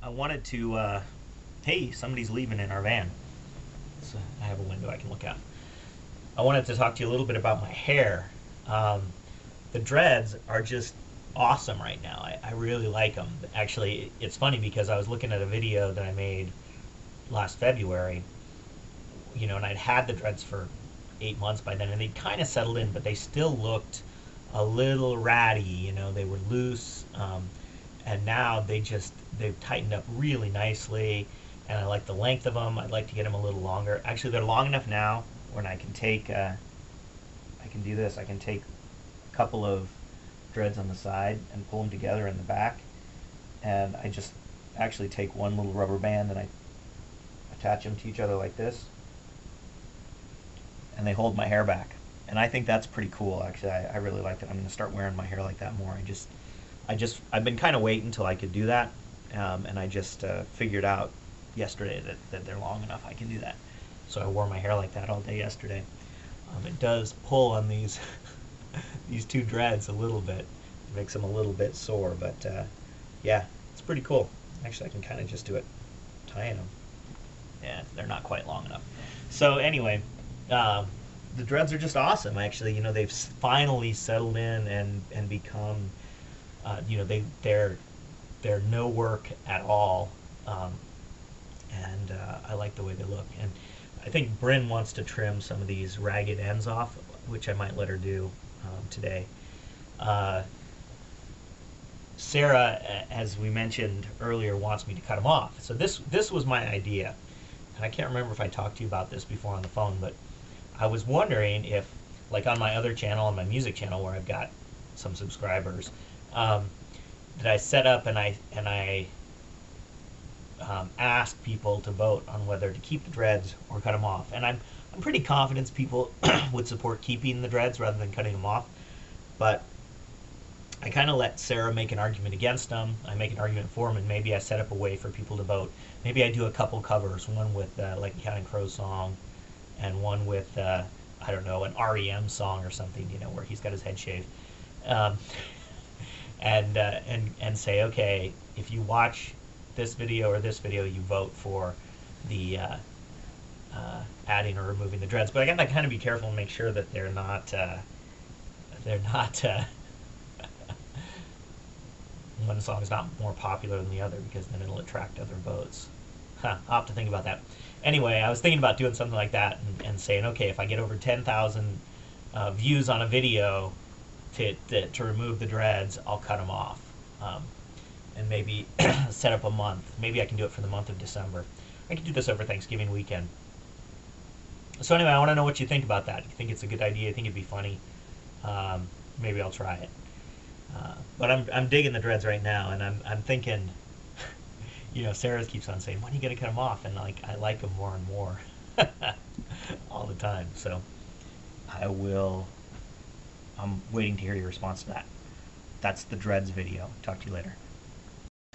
I wanted to, hey, somebody's leaving in our van. So I have a window I can look out. I wanted to talk to you a little bit about my hair. Um, the dreads are just awesome right now. I really like them. Actually, it's funny because I was looking at a video that I made last February, and I'd had the dreads for 8 months by then, and they'd kind of settled in, but they still looked a little ratty. They were loose, and now they've tightened up really nicely, and I like the length of them. I'd like to get them a little longer. Actually, they're long enough now when I can take, I can do this. I can take a couple of dreads on the side and pull them together in the back, and I just actually take one little rubber band and I attach them to each other like this, and they hold my hair back. And I think that's pretty cool. Actually, I really like that. I'm going to start wearing my hair like that more. I've been kind of waiting until I could do that, and I just figured out yesterday that they're long enough I can do that. So I wore my hair like that all day yesterday. It does pull on these these two dreads a little bit. It makes them a little bit sore, but yeah, it's pretty cool. Actually, I can kind of just do it tying them. Yeah, they're not quite long enough. So anyway, the dreads are just awesome. Actually, they've finally settled in and become, they're no work at all, and I like the way they look. And I think Bryn wants to trim some of these ragged ends off, which I might let her do today. Uh, Sarah, as we mentioned earlier, wants me to cut them off. So this was my idea, and I can't remember if I talked to you about this before on the phone, but I was wondering if, like on my other channel, on my music channel, where I've got some subscribers, that I set up and I ask people to vote on whether to keep the dreads or cut them off. And I'm pretty confident people would support keeping the dreads rather than cutting them off. But I kind of let Sarah make an argument against them. I make an argument for them, and maybe I set up a way for people to vote. Maybe I do a couple covers, one with like a Counting Crows song, and one with I don't know, an REM song or something, where he's got his head shaved, um, and say, okay, if you watch this video or this video, you vote for the adding or removing the dreads. But I got to kind of be careful and make sure that they're not one song is not more popular than the other, because then it'll attract other votes. I'll have to think about that. Anyway, I was thinking about doing something like that and saying, okay, if I get over 10,000 views on a video to remove the dreads, I'll cut them off. And maybe set up a month. Maybe I can do it for the month of December. I could do this over Thanksgiving weekend. So anyway, I want to know what you think about that. You think it's a good idea? You think it'd be funny? Maybe I'll try it. But I'm digging the dreads right now, and I'm thinking, Sarah keeps on saying, when are you going to cut them off? And I like them more and more all the time. So I'm waiting to hear your response to that. That's the dreads video. Talk to you later.